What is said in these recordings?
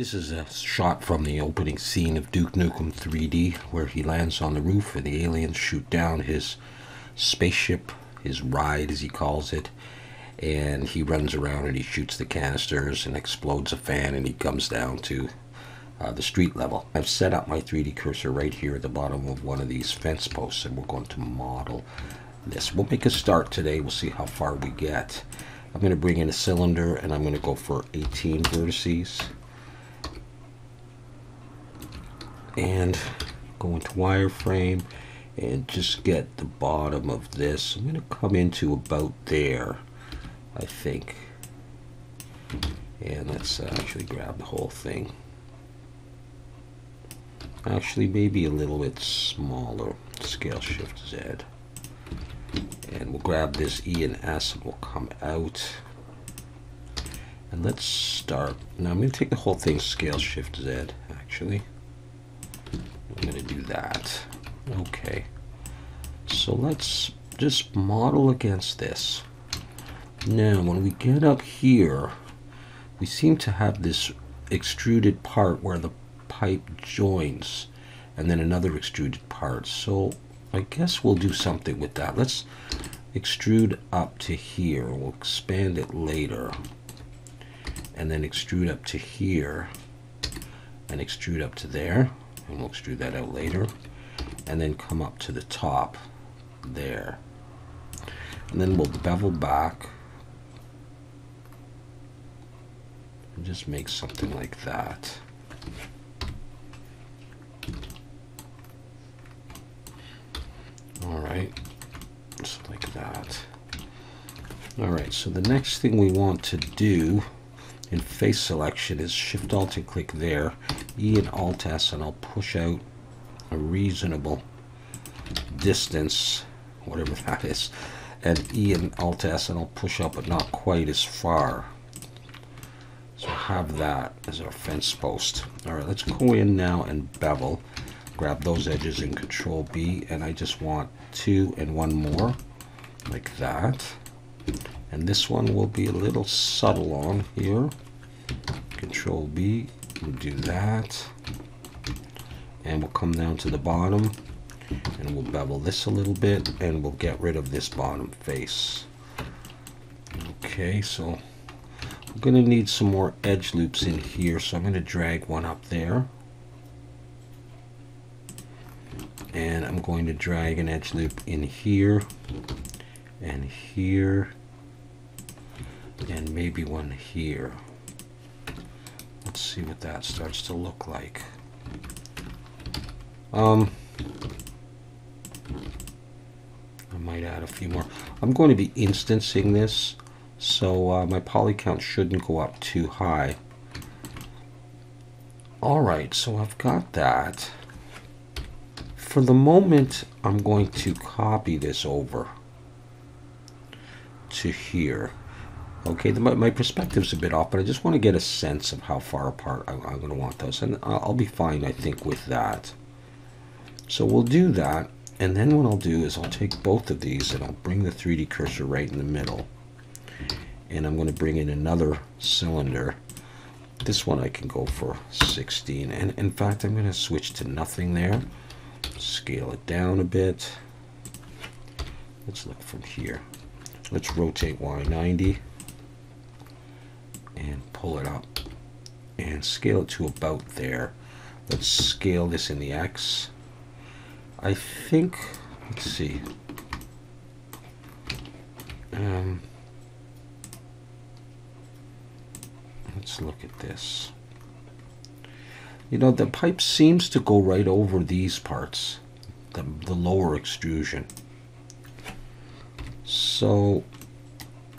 This is a shot from the opening scene of Duke Nukem 3D, where he lands on the roof and the aliens shoot down his spaceship, his ride as he calls it, and he runs around and he shoots the canisters and explodes a fan and he comes down to the street level. I've set up my 3D cursor right here at the bottom of one of these fence posts, and we're going to model this. We'll make a start today. We'll see how far we get. I'm going to bring in a cylinder and I'm going to go for 18 vertices. And go into wireframe and just get the bottom of this. I'm going to come into about there, I think. And let's actually grab the whole thing. Actually, maybe a little bit smaller. Scale Shift Z. And we'll grab this E and S and we'll come out. And let's start. Now I'm going to take the whole thing Scale Shift Z, actually. I'm going to do that. Okay. So let's just model against this. Now, when we get up here, we seem to have this extruded part where the pipe joins, and then another extruded part. So I guess we'll do something with that. Let's extrude up to here. We'll expand it later. And then extrude up to here. And extrude up to there. And we'll extrude that out later. And then come up to the top there. And then we'll bevel back. And just make something like that. Alright, just like that. Alright, so the next thing we want to do in face selection is Shift Alt and click there, E and Alt S, and I'll push out a reasonable distance, whatever that is, and E and Alt S, and I'll push up but not quite as far. So have that as our fence post. Alright, let's go in now and bevel. Grab those edges in Control B, and I just want 2 and 1 more, like that. And this one will be a little subtle on here. Control B, we'll do that. And we'll come down to the bottom, and we'll bevel this a little bit, and we'll get rid of this bottom face. Okay, so we're going to need some more edge loops in here, so I'm going to drag one up there. And I'm going to drag an edge loop in here, and here, and maybe one here. Let's see what that starts to look like. I might add a few more. I'm going to be instancing this, so my poly count shouldn't go up too high. Alright, so I've got that. For the moment, I'm going to copy this over to here. Okay, my perspective's a bit off, but I just want to get a sense of how far apart I'm going to want those. And I'll be fine, I think, with that. So we'll do that, and then what I'll do is I'll take both of these and I'll bring the 3D cursor right in the middle. And I'm going to bring in another cylinder. This one I can go for 16. And in fact, I'm going to switch to nothing there. Scale it down a bit. Let's look from here. Let's rotate Y90 and pull it up and scale it to about there. Let's scale this in the X. I think, let's see. Let's look at this. You know, the pipe seems to go right over these parts, the lower extrusion. So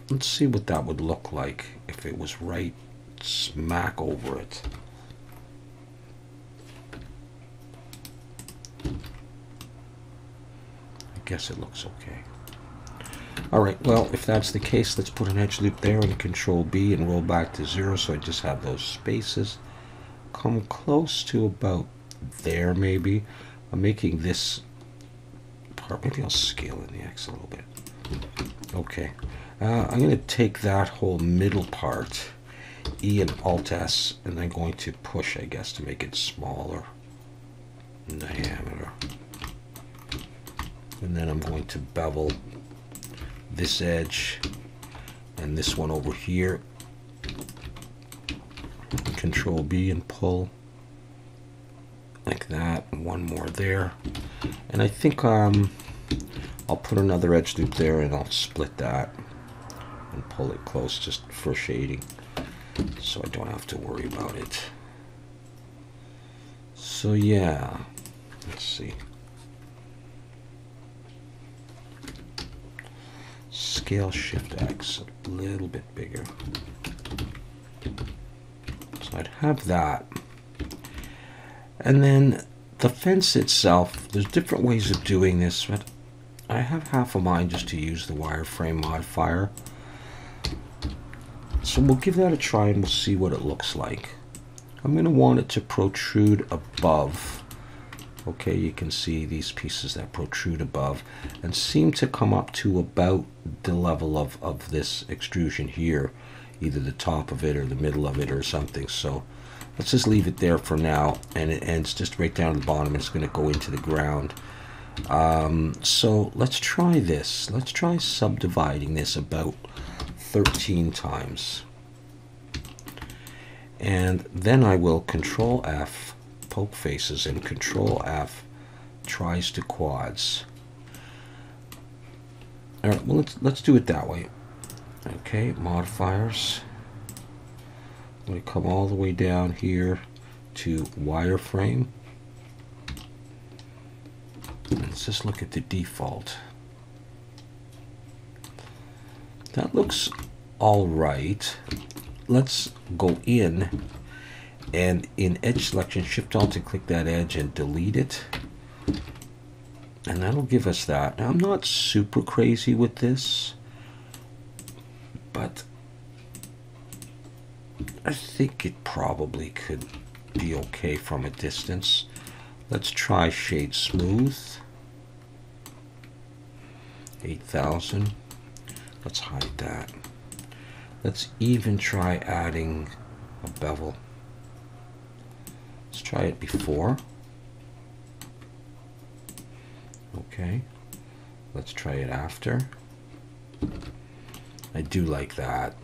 let's see what that would look like if it was right smack over it. I guess it looks okay. Alright, well, if that's the case, let's put an edge loop there and Control B and roll back to 0, so I just have those spaces. Come close to about there, maybe. I'm making this part, maybe I'll scale in the X a little bit. Okay, I'm going to take that whole middle part E and Alt S, and I'm going to push, I guess, to make it smaller in diameter. And then I'm going to bevel this edge and this one over here. Control B and pull like that, and one more there. And I think I'll put another edge loop there, and I'll split that and pull it close just for shading, so I don't have to worry about it. So yeah, let's see. Scale Shift X a little bit bigger. So I'd have that. And then the fence itself, there's different ways of doing this, but I have half a mind just to use the wireframe modifier. So we'll give that a try and we'll see what it looks like. I'm going to want it to protrude above. Okay, you can see these pieces that protrude above and seem to come up to about the level of this extrusion here, either the top of it or the middle of it or something. So let's just leave it there for now, and it ends just right down at the bottom. It's going to go into the ground. So let's try this. Let's try subdividing this about 13 times. And then I will Control F, poke faces, and Control F, tries to quads. All right, well, let's do it that way. Okay, modifiers. I'm going to come all the way down here to wireframe. Let's just look at the default. That looks all right. Let's go in, and in edge selection, Shift Alt and click that edge and delete it. And that'll give us that. Now, I'm not super crazy with this, but I think it probably could be okay from a distance. Let's try Shade Smooth. 8,000. Let's hide that. Let's even try adding a bevel. Let's try it before. Okay. Let's try it after. I do like that.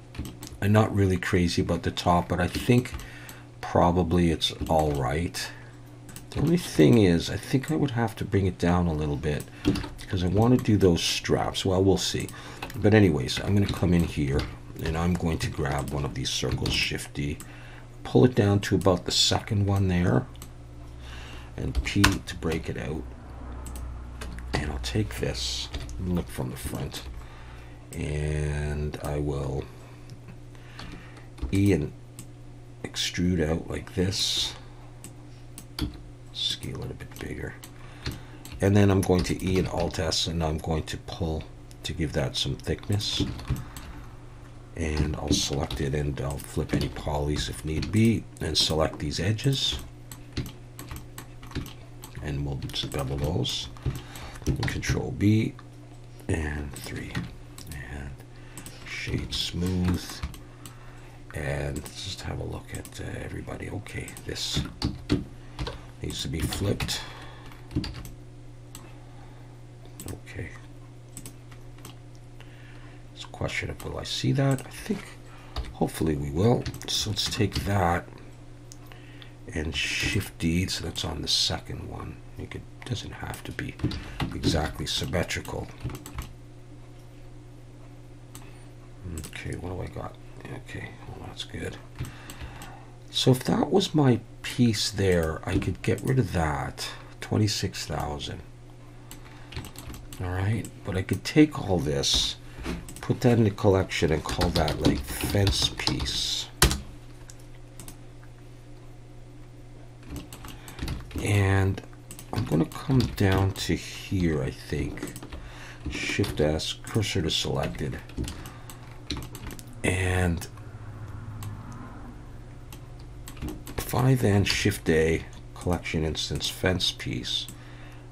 I'm not really crazy about the top, but I think probably it's all right. The only thing is, I think I would have to bring it down a little bit because I want to do those straps. Well, we'll see. But anyways, I'm going to come in here and I'm going to grab one of these circles, Shift D, pull it down to about the second one there, and P to break it out. And I'll take this and look from the front, and I will E and extrude out like this. Scale it a bit bigger. And then I'm going to E and Alt S, and I'm going to pull to give that some thickness. And I'll select it, and I'll flip any polys if need be, and select these edges. And we'll just bevel those. Control B, and 3. And Shade Smooth. And let's just have a look at everybody. Okay, this needs to be flipped. Okay. It's a question of will I see that? I think hopefully we will. So let's take that and Shift D, so that's on the second one. It doesn't have to be exactly symmetrical. Okay, what do I got? Okay, well, that's good. So if that was my piece there, I could get rid of that. 26,000. All right, but I could take all this, put that in the collection, and call that like fence piece. And I'm going to come down to here, I think. Shift S, cursor to selected. And if I then Shift A, collection instance fence piece,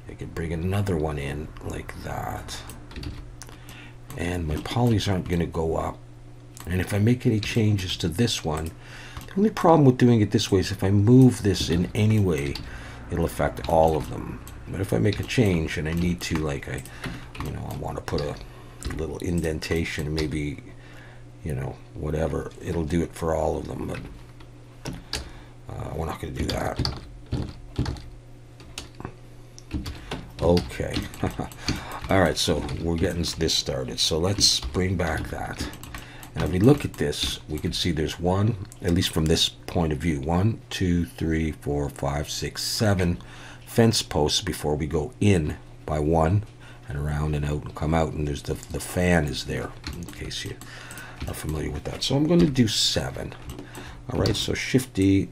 I could bring another one in like that. And my polys aren't going to go up. And if I make any changes to this one, the only problem with doing it this way is if I move this in any way, it'll affect all of them. But if I make a change and I need to, like, I want to put a little indentation, maybe, whatever, it'll do it for all of them. But we're not going to do that. Okay. All right, so we're getting this started. So let's bring back that. And if we look at this, we can see there's one, at least from this point of view, 1, 2, 3, 4, 5, 6, 7 fence posts before we go in by one and around and out and come out. And there's the fan is there, in case you are familiar with that. So I'm going to do 7. All right, so Shift D,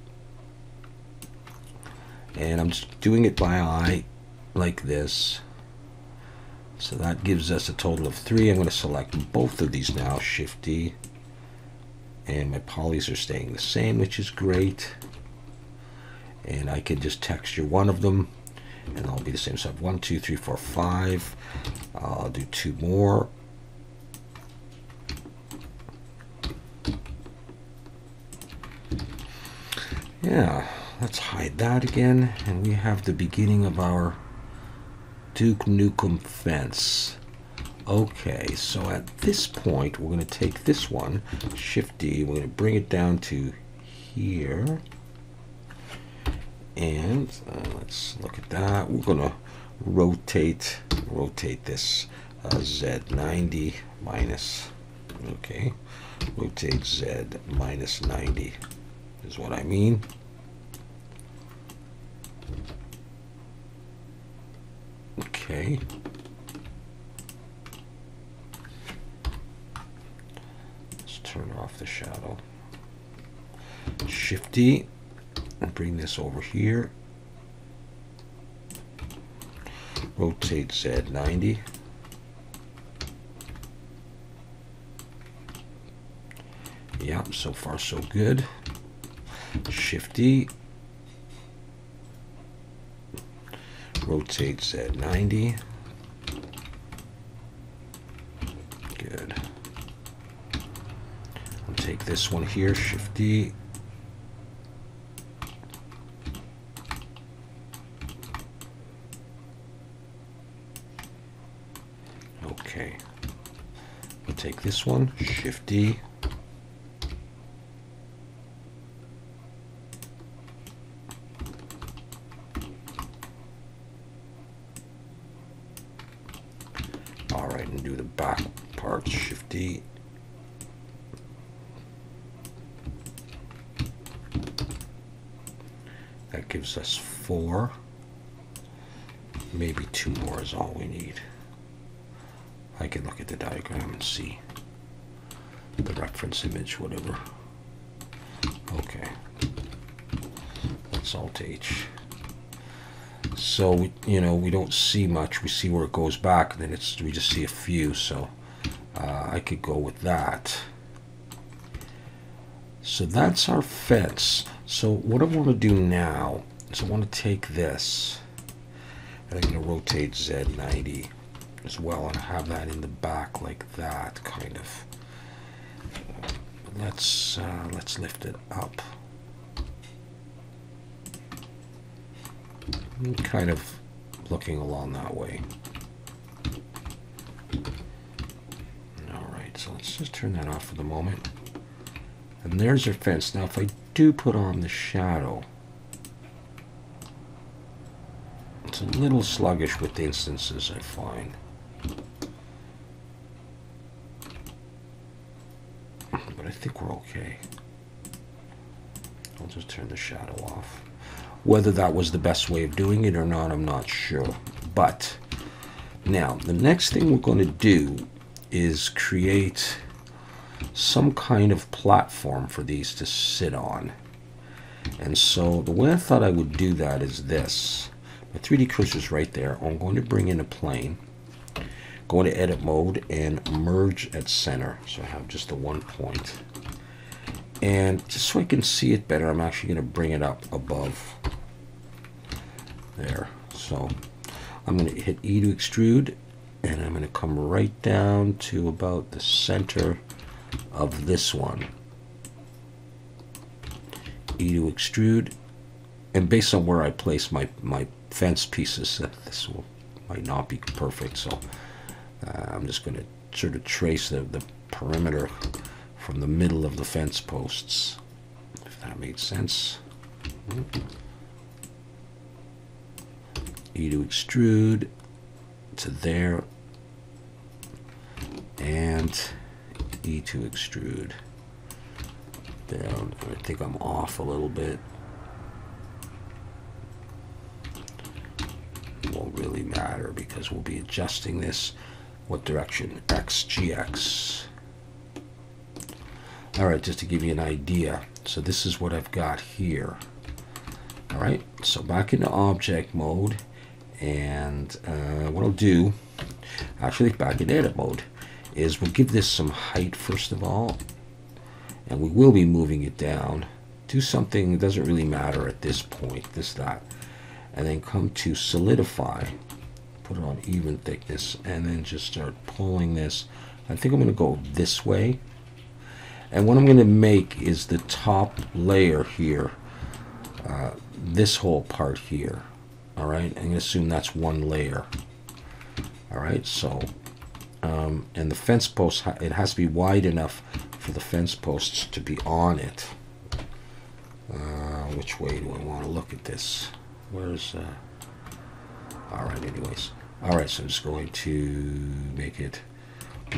and I'm just doing it by eye like this. So that gives us a total of 3. I'm going to select both of these now, Shift D, and my polys are staying the same, which is great. And I can just texture one of them, and they'll be the same. So I have 1, 2, 3, 4, 5. I'll do 2 more. Yeah, let's hide that again, and we have the beginning of our Duke Nukem fence. Okay, so at this point, we're going to take this one, Shift D, we're going to bring it down to here. And let's look at that. We're going to rotate this Z90 minus, okay, rotate Z minus 90 is what I mean. Okay. Let's turn off the shadow. Shift D and bring this over here. Rotate Z90. Yeah, so far so good. Shift D. Rotate Z90. Good. I'll take this one here, Shift D. Okay. I'll take this one, Shift D. Alright, and do the back part, Shift D. That gives us 4. Maybe 2 more is all we need. I can look at the diagram and see the reference image, whatever. Okay. Let's Alt H. So, we don't see much. We see where it goes back, and then we just see a few. So I could go with that. So that's our fence. So what I want to do now is I want to take this, and I'm going to rotate Z90 as well, and have that in the back like that, kind of. Let's lift it up. I'm kind of looking along that way. Alright, so let's just turn that off for the moment. And there's our fence. Now if I do put on the shadow, it's a little sluggish with the instances, I find. But I think we're okay. I'll just turn the shadow off. Whether that was the best way of doing it or not, I'm not sure. But now, the next thing we're going to do is create some kind of platform for these to sit on. And so the way I thought I would do that is this. My 3D cursor is right there. I'm going to bring in a plane, go into edit mode, and merge at center. So I have just the 1 point. And just so I can see it better, I'm actually going to bring it up above there. So I'm going to hit E to extrude, and I'm going to come right down to about the center of this one. E to extrude, and based on where I place my fence pieces, this might not be perfect, so I'm just going to sort of trace the perimeter from the middle of the fence posts, if that made sense. E to extrude to there, and E to extrude down. I think I'm off a little bit. It won't really matter because we'll be adjusting this. What direction? X, GX. Alright, just to give you an idea. So this is what I've got here. Alright, so back into object mode. And what I'll do, actually back in edit mode, is we'll give this some height first of all. And we will be moving it down. Do something that doesn't really matter at this point, that. And then come to solidify. Put it on even thickness. And then just start pulling this. I think I'm going to go this way. And what I'm going to make is the top layer here. This whole part here. Alright, I'm going to assume that's one layer. Alright, so, and the fence post, it has to be wide enough for the fence posts to be on it. Which way do I want to look at this? Where's, alright, anyways. Alright, so I'm just going to make it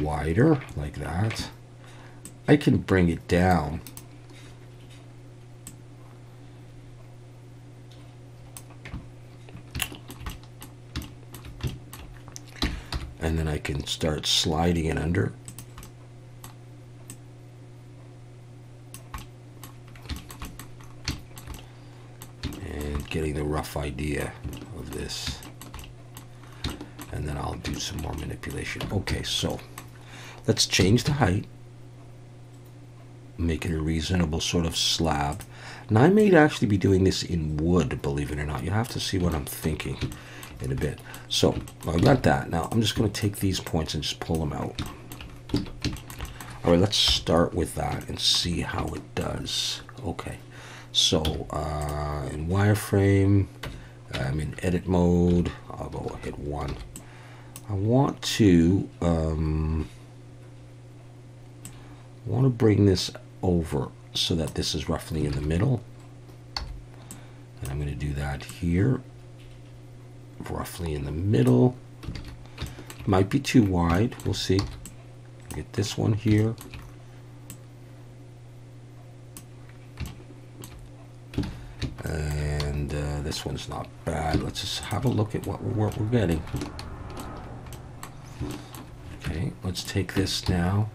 wider, like that. I can bring it down. And then I can start sliding it under. And getting the rough idea of this. And then I'll do some more manipulation. Okay, so let's change the height. Make it a reasonable sort of slab. Now I may actually be doing this in wood, believe it or not. You have to see what I'm thinking in a bit. So I got that. Now I'm just going to take these points and just pull them out. All right, let's start with that and see how it does. Okay, so in wireframe, I'm in edit mode. I'll go hit 1. I want to bring this over so that this is roughly in the middle, and I'm going to do that here, roughly in the middle. Might be too wide, we'll see. Get this one here, and this one's not bad. Let's just have a look at what we're getting. Okay, let's take this now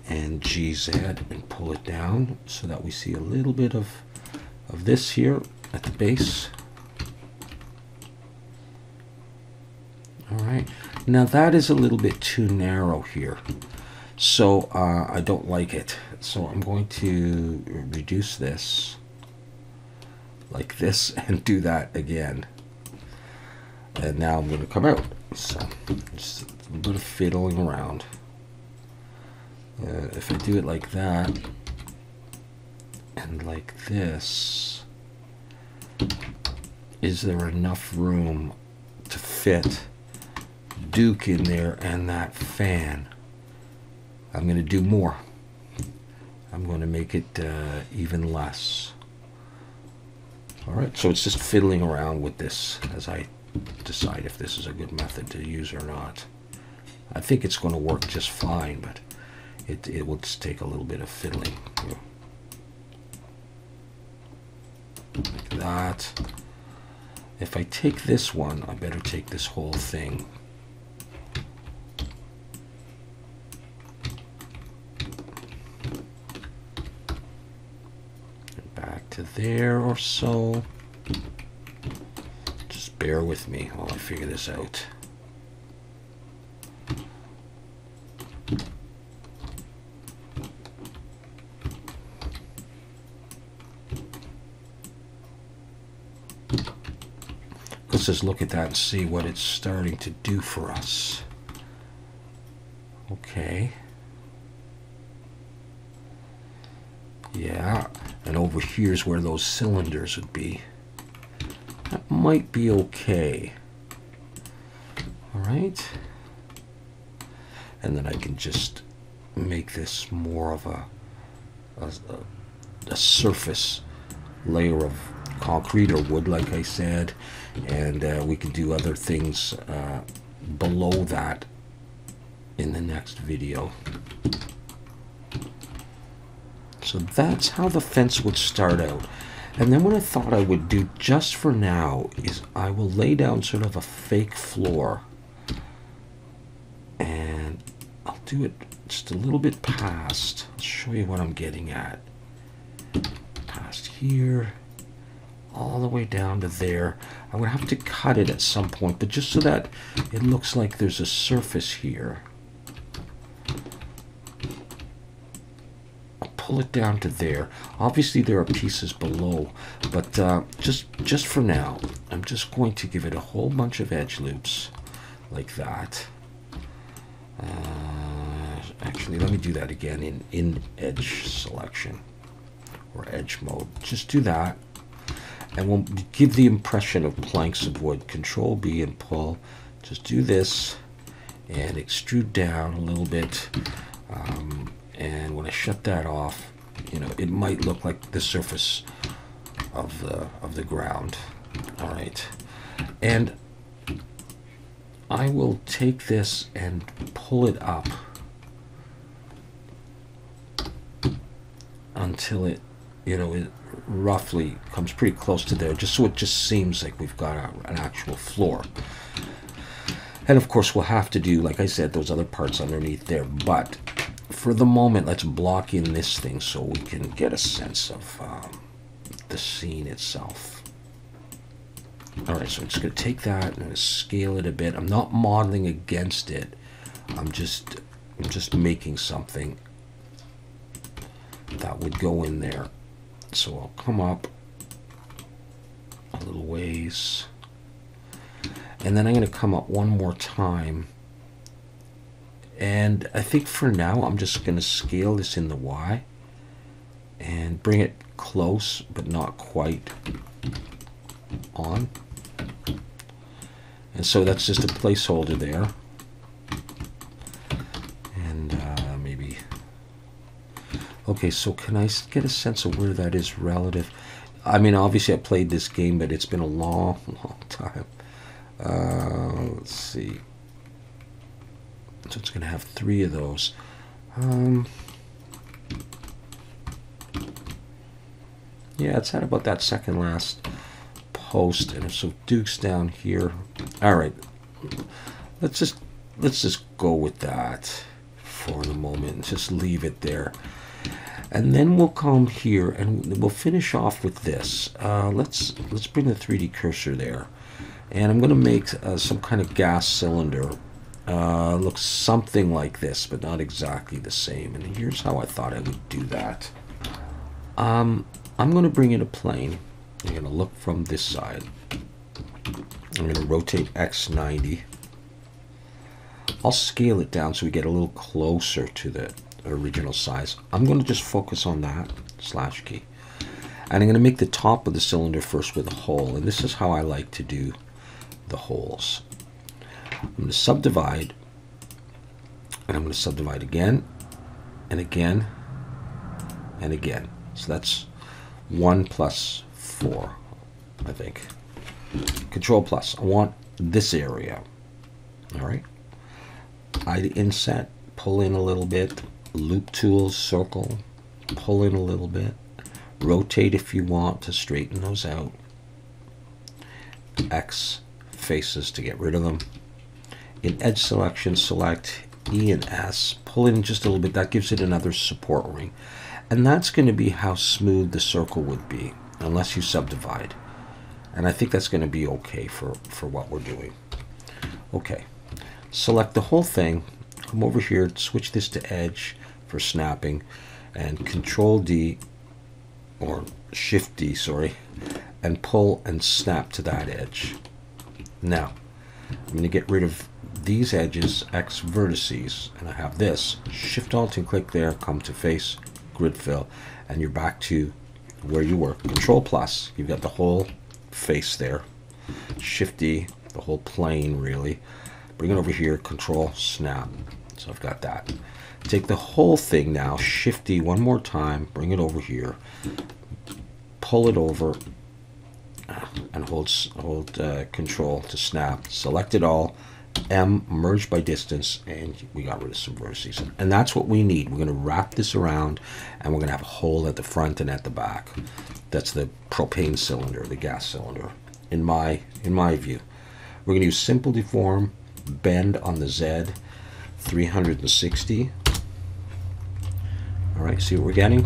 and GZ and pull it down so that we see a little bit of this here at the base. All right, now that is a little bit too narrow here, so I don't like it. So I'm going to reduce this like this and do that again. And now I'm going to come out. So just a little bit of fiddling around. If I do it like that and like this, is there enough room to fit Duke in there and that fan? I'm going to do more. I'm going to make it even less. Alright, so it's just fiddling around with this as I decide if this is a good method to use or not. I think it's going to work just fine, but it will just take a little bit of fiddling. Like that. If I take this one, I better take this whole thing. And back to there or so. Just bear with me while I figure this out. Let's just look at that and see what it's starting to do for us. Okay. Yeah, and over here's where those cylinders would be. That might be okay. All right. And then I can just make this more of a surface layer of concrete or wood, like I said, and we can do other things below that in the next video. So that's how the fence would start out. And then what I thought I would do just for now is I will lay down sort of a fake floor, and I'll do it just a little bit past. I'll show you what I'm getting at. Past here, all the way down to there. I'm going to have to cut it at some point, but just so that it looks like there's a surface here. I'll pull it down to there. Obviously there are pieces below, but just for now, I'm just going to give it a whole bunch of edge loops like that. Actually, let me do that again in edge selection or edge mode. Just do that, and we'll give the impression of planks of wood. Control B and pull. Just do this and extrude down a little bit. And when I shut that off, you know, it might look like the surface of the ground. All right, and I will take this and pull it up until it, you know, it roughly comes pretty close to there, just so it just seems like we've got an actual floor. And of course we'll have to do, like I said, those other parts underneath there, but for the moment let's block in this thing so we can get a sense of the scene itself. Alright, so I'm just going to take that and scale it a bit. I'm not modeling against it, I'm just making something that would go in there. So I'll come up a little ways, and then I'm going to come up one more time, and I think for now I'm just going to scale this in the Y and bring it close but not quite on, and so that's just a placeholder there. Okay, so can I get a sense of where that is relative? I mean, obviously I played this game, but it's been a long, long time. Let's see. So it's going to have 3 of those. Yeah, it's at about that second last post, and so Duke's down here. All right, let's just go with that for the moment. Just leave it there. And then we'll come here and we'll finish off with this. Let's bring the 3D cursor there, and I'm going to make some kind of gas cylinder. Looks something like this, but not exactly the same. And here's how I thought I would do that. I'm going to bring in a plane. I'm going to look from this side. I'm going to rotate X 90. I'll scale it down so we get a little closer to the original size. I'm going to just focus on that / key, and I'm going to make the top of the cylinder first with a hole, and this is how I like to do the holes. I'm going to subdivide, and I'm going to subdivide again and again and again. So that's 1 plus 4, I think. Control plus. I want this area. All right, I inset, pull in a little bit, loop tools, circle, pull in a little bit, rotate if you want to straighten those out, X faces to get rid of them. In edge selection, select E and S, pull in just a little bit. That gives it another support ring, and that's going to be how smooth the circle would be unless you subdivide, and I think that's going to be okay for what we're doing. Okay, select the whole thing, come over here, switch this to edge for snapping, and Control D or Shift D, sorry, and pull and snap to that edge. Now I'm going to get rid of these edges, X vertices, and I have this. Shift Alt and click there, come to face, grid fill, and you're back to where you were. Control plus, you've got the whole face there. Shift D, the whole plane really. Bring it over here, Control snap. So I've got that. Take the whole thing now, Shift D one more time, bring it over here, pull it over, and hold Control to snap. Select it all, M, merge by distance, and we got rid of some vertices. And that's what we need. We're going to wrap this around, and we're going to have a hole at the front and at the back. That's the propane cylinder, the gas cylinder, in my view. We're going to use simple deform, bend on the Z, 360. All right, see what we're getting?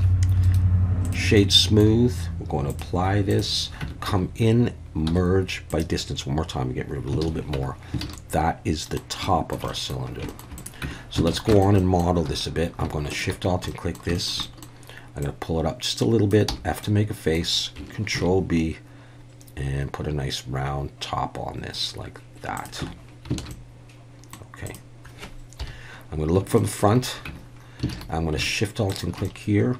Shade smooth. We're going to apply this, come in, merge by distance one more time and get rid of a little bit more. That is the top of our cylinder. So let's go on and model this a bit. I'm going to Shift Alt and click this. I'm going to pull it up just a little bit, F to make a face, Control B, and put a nice round top on this like that. Okay. I'm going to look from the front. I'm going to Shift Alt and click here.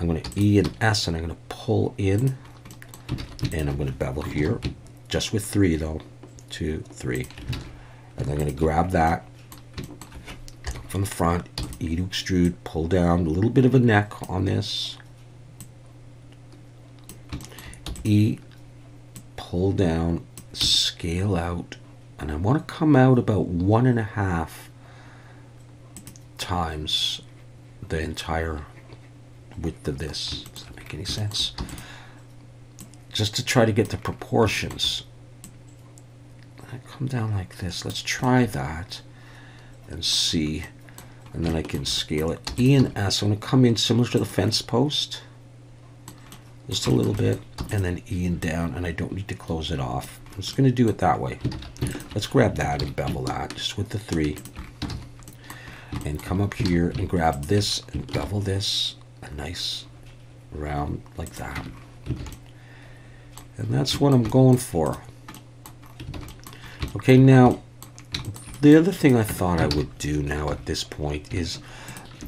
I'm going to E and S, and I'm going to pull in, and I'm going to bevel here, just with 3 though, 2, 3, and I'm going to grab that from the front, E to extrude, pull down a little bit of a neck on this, E, pull down, scale out, and I want to come out about 1.5 times the entire width of this. Does that make any sense? Just to try to get the proportions. I come down like this. Let's try that and see. And then I can scale it. E and S. I'm going to come in similar to the fence post. Just a little bit. And then E and down. And I don't need to close it off. I'm just going to do it that way. Let's grab that and bevel that just with the 3. And come up here and grab this and bevel this. A nice round like that. And that's what I'm going for. Okay, now the other thing I thought I would do now at this point is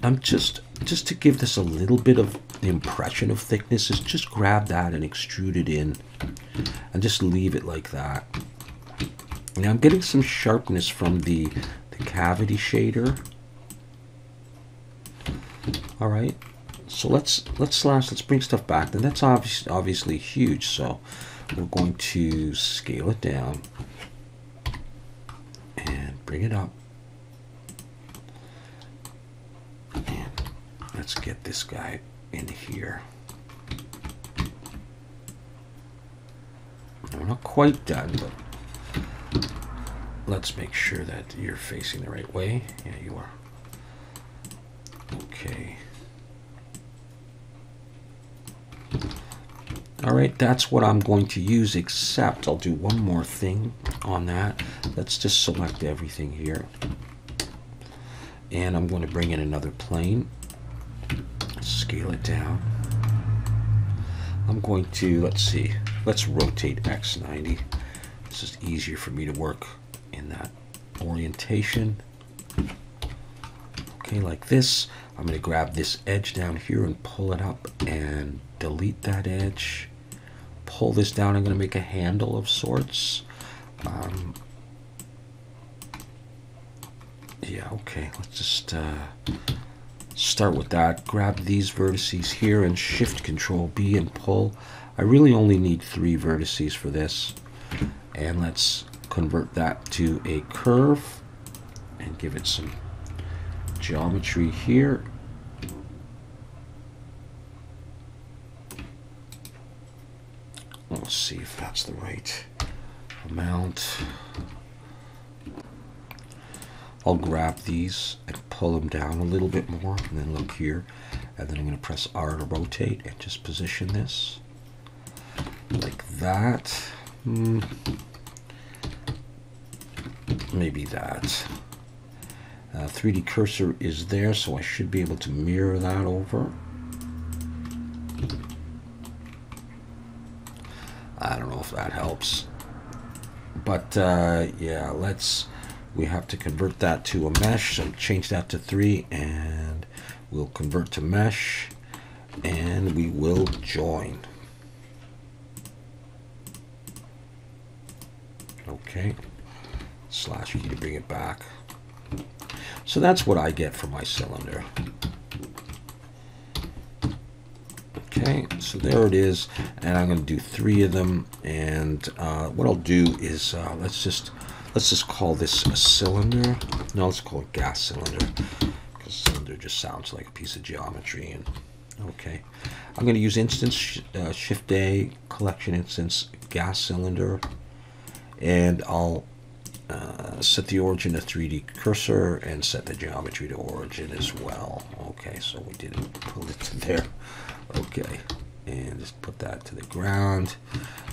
I'm just to give this a little bit of the impression of thickness, is just grab that and extrude it in and just leave it like that. Now I'm getting some sharpness from the cavity shader. All right. So let's bring stuff back. And that's obviously huge. So we're going to scale it down and bring it up. And let's get this guy in here. We're not quite done, but let's make sure that you're facing the right way. Yeah, you are. Okay. All right, that's what I'm going to use, except I'll do one more thing on that. Let's just select everything here. And I'm going to bring in another plane. Scale it down. I'm going to, let's rotate X90. This is easier for me to work in that orientation. Okay, like this. I'm going to grab this edge down here and pull it up and delete that edge. Pull this down. I'm going to make a handle of sorts. Yeah, okay. Let's just start with that. Grab these vertices here and Shift Control B and pull. I really only need 3 vertices for this. And let's convert that to a curve and give it some geometry here. Let's see if that's the right amount. I'll grab these and pull them down a little bit more, and then look here, and then I'm going to press R to rotate and just position this like that. Maybe that. 3D cursor is there, so I should be able to mirror that over. I don't know if that helps, but yeah, we have to convert that to a mesh, so change that to 3 and We'll convert to mesh, and we will join. Okay, slash key to bring it back. So that's what I get for my cylinder. Okay, so there it is, and I'm going to do 3 of them. And what I'll do is let's just call this a cylinder. No, let's call it gas cylinder, because cylinder just sounds like a piece of geometry. And okay, I'm going to use instance Shift A, collection instance, gas cylinder, and I'll set the origin to 3D cursor and set the geometry to origin as well. Okay, so we didn't pull it to there. Okay, and just put that to the ground,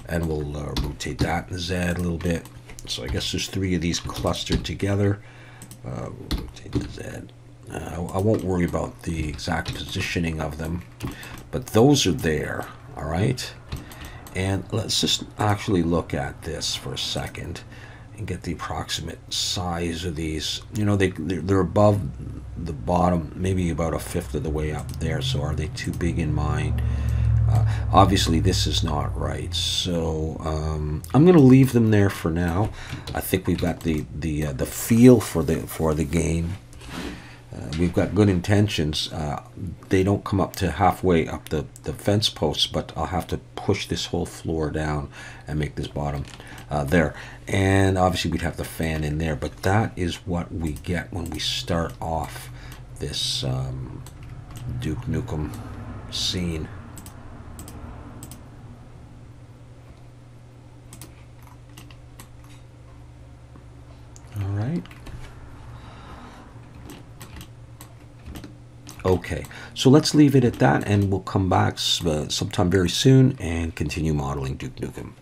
and we'll rotate that in the Z a little bit. So I guess there's 3 of these clustered together. We'll rotate the Z. I won't worry about the exact positioning of them, but those are there. All right, and let's just actually look at this for a second and get the approximate size of these. You know, they're above the bottom, maybe about 1/5 of the way up there. So are they too big in mine? Obviously this is not right, so I'm going to leave them there for now. I think we've got the feel for the game. We've got good intentions. They don't come up to halfway up the fence posts, but I'll have to push this whole floor down and make this bottom there. And obviously we'd have the fan in there, but that is what we get when we start off this Duke Nukem scene. All right. Okay, so let's leave it at that, and we'll come back sometime very soon and continue modeling Duke Nukem.